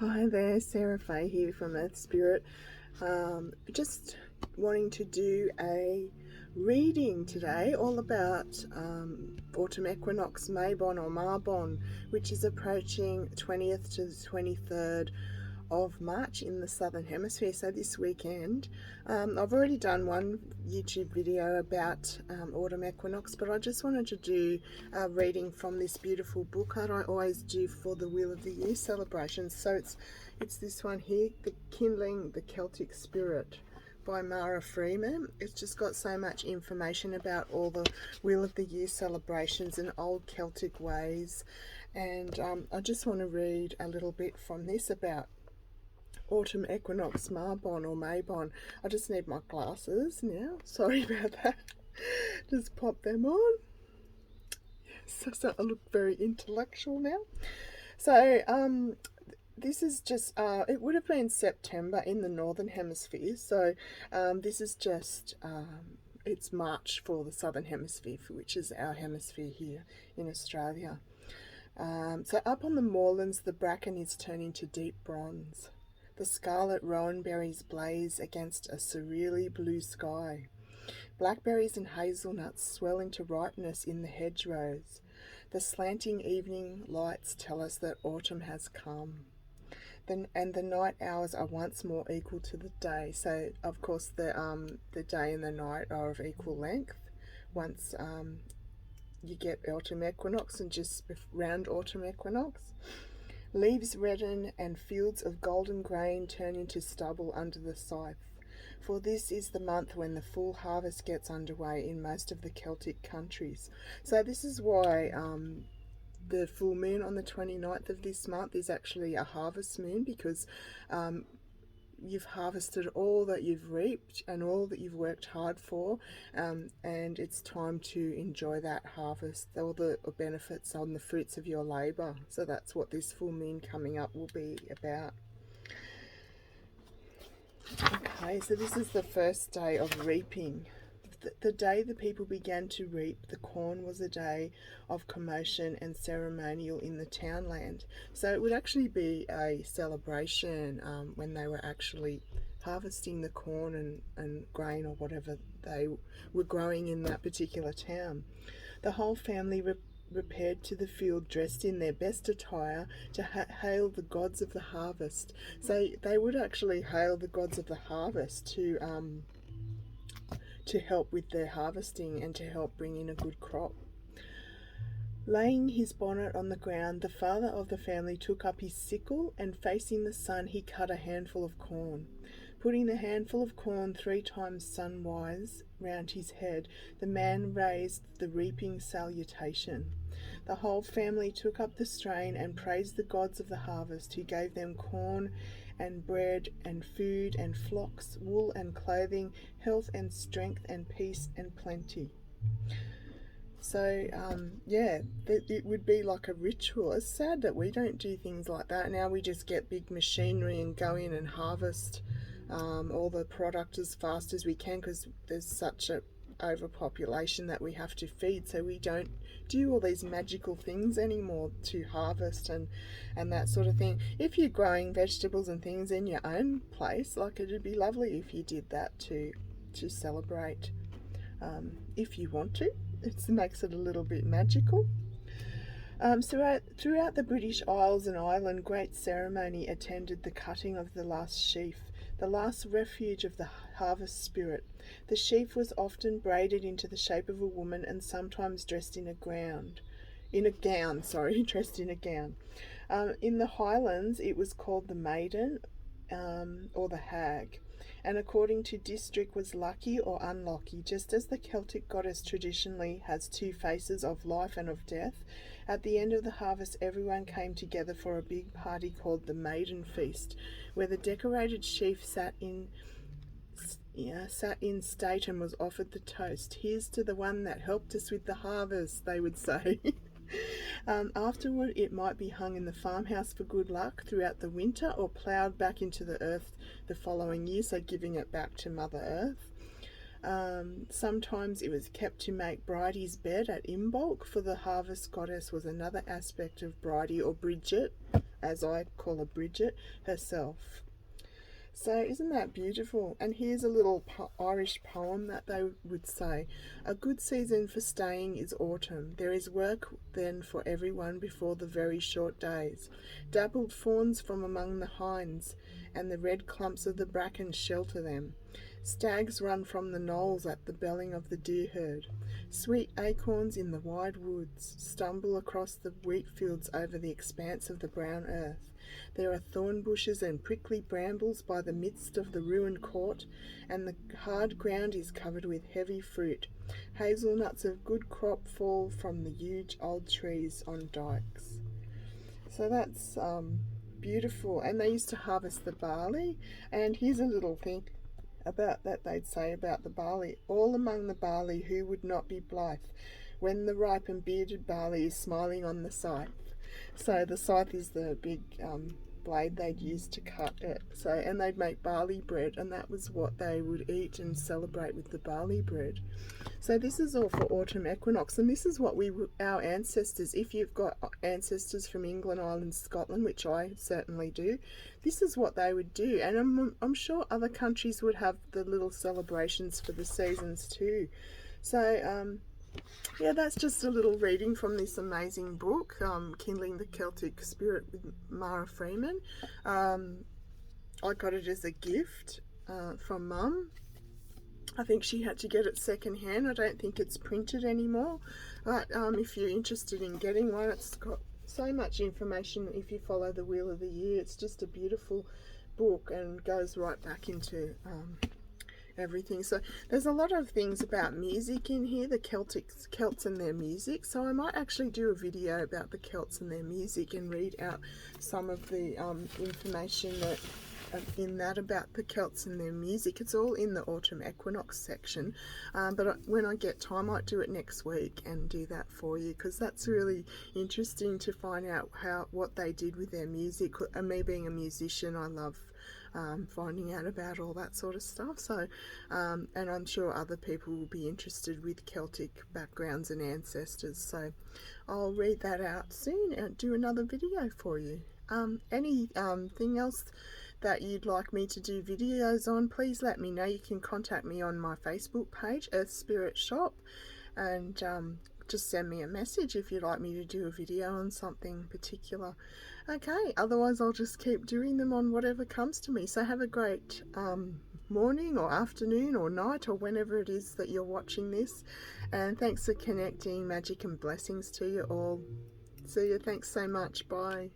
Hi there, Sarah Fay here from Earth Spirit. Just wanting to do a reading today all about Autumn Equinox Mabon or Mabon, which is approaching 20th to the 23rd of March in the Southern Hemisphere, so this weekend. I've already done one YouTube video about Autumn Equinox, but I just wanted to do a reading from this beautiful book that I always do for the Wheel of the Year celebrations. So it's this one here, the Kindling the Celtic Spirit by Mara Freeman. It's just got so much information about all the Wheel of the Year celebrations and old Celtic ways, and I just want to read a little bit from this about Autumn Equinox Mabon or Mabon. I just need my glasses now. Sorry about that. Just pop them on. So I look very intellectual now. So this is just it would have been September in the Northern Hemisphere. So this is just it's March for the Southern Hemisphere, which is our hemisphere here in Australia. So up on the moorlands, the bracken is turning to deep bronze. The scarlet rowan berries blaze against a cereally blue sky. Blackberries and hazelnuts swell into ripeness in the hedgerows. The slanting evening lights tell us that autumn has come. And the night hours are once more equal to the day. So, of course, the day and the night are of equal length. Once you get autumn equinox and just round autumn equinox. Leaves redden and fields of golden grain turn into stubble under the scythe, for this is the month when the full harvest gets underway in most of the Celtic countries. So this is why the full moon on the 29th of this month is actually a harvest moon, because you've harvested all that you've reaped and all that you've worked hard for, and it's time to enjoy that harvest, all the benefits on the fruits of your labour. So that's what this full moon coming up will be about. Okay, so this is the first day of reaping. The day the people began to reap the corn was a day of commotion and ceremonial in the townland. So it would actually be a celebration when they were actually harvesting the corn and grain or whatever they were growing in that particular town. The whole family repaired to the field dressed in their best attire to hail the gods of the harvest. So they would actually hail the gods of the harvest to help with their harvesting and to help bring in a good crop. Laying his bonnet on the ground, the father of the family took up his sickle, and facing the sun he cut a handful of corn. Putting the handful of corn 3 times sunwise round his head, the man raised the reaping salutation. The whole family took up the strain and praised the gods of the harvest, who gave them corn and bread and food and flocks, wool and clothing, health and strength and peace and plenty. So it would be like a ritual. It's sad that we don't do things like that. Now we just get big machinery and go in and harvest all the product as fast as we can, because there's such a overpopulation that we have to feed, so we don't do all these magical things anymore to harvest and that sort of thing. If you're growing vegetables and things in your own place, like, it'd be lovely if you did that to celebrate, if you want to. It makes it a little bit magical. Throughout the British Isles and Ireland, great ceremony attended the cutting of the last sheaf, the last refuge of the harvest spirit. The sheaf was often braided into the shape of a woman and sometimes dressed in a gown. In the Highlands, it was called the maiden or the hag, and according to district was lucky or unlucky. Just as the Celtic goddess traditionally has 2 faces, of life and of death, at the end of the harvest everyone came together for a big party called the Maiden Feast, where the decorated sheaf sat in state and was offered the toast. "Here's to the one that helped us with the harvest," they would say. Afterward, it might be hung in the farmhouse for good luck throughout the winter, or ploughed back into the earth the following year, so giving it back to Mother Earth. Sometimes it was kept to make Bridie's bed at Imbolc, for the harvest goddess was another aspect of Bridie or Bridget, as I call her, Bridget herself. So isn't that beautiful? And here's a little Irish poem that they would say. A good season for staying is autumn. There is work then for everyone before the very short days. Dappled fawns from among the hinds, and the red clumps of the bracken shelter them. Stags run from the knolls at the belling of the deer herd. Sweet acorns in the wide woods stumble across the wheat fields over the expanse of the brown earth. There are thorn bushes and prickly brambles by the midst of the ruined court, and the hard ground is covered with heavy fruit. Hazelnuts of good crop fall from the huge old trees on dikes. So that's beautiful. And they used to harvest the barley. And here's a little thing about that they'd say about the barley. All among the barley who would not be blithe, when the ripe and bearded barley is smiling on the scythe. So the scythe is the big blade they'd use to cut it. So, and they'd make barley bread, and that was what they would eat and celebrate with the barley bread. So this is all for autumn equinox, and this is what our ancestors, if you've got ancestors from England, Ireland, Scotland, which I certainly do, this is what they would do. And I'm sure other countries would have the little celebrations for the seasons too. So yeah, that's just a little reading from this amazing book, Kindling the Celtic Spirit with Mara Freeman. I got it as a gift from Mum. I think she had to get it secondhand. I don't think it's printed anymore. But if you're interested in getting one, it's got so much information. If you follow the Wheel of the Year, it's just a beautiful book and goes right back into everything. So there's a lot of things about music in here, the Celts and their music. So I might actually do a video about the Celts and their music and read out some of the information that in that about the Celts and their music. It's all in the Autumn Equinox section, but when I get time I might do it next week and do that for you, because that's really interesting to find out what they did with their music. And me being a musician, I love finding out about all that sort of stuff. So and I'm sure other people will be interested with Celtic backgrounds and ancestors, so I'll read that out soon and do another video for you. Anything else that you'd like me to do videos on, please let me know. You can contact me on my Facebook page, Earth Spirit Shop, and just send me a message if you'd like me to do a video on something particular. Okay, otherwise I'll just keep doing them on whatever comes to me. So have a great morning or afternoon or night or whenever it is that you're watching this, and thanks for connecting. Magic and blessings to you all. See you. Thanks so much. Bye.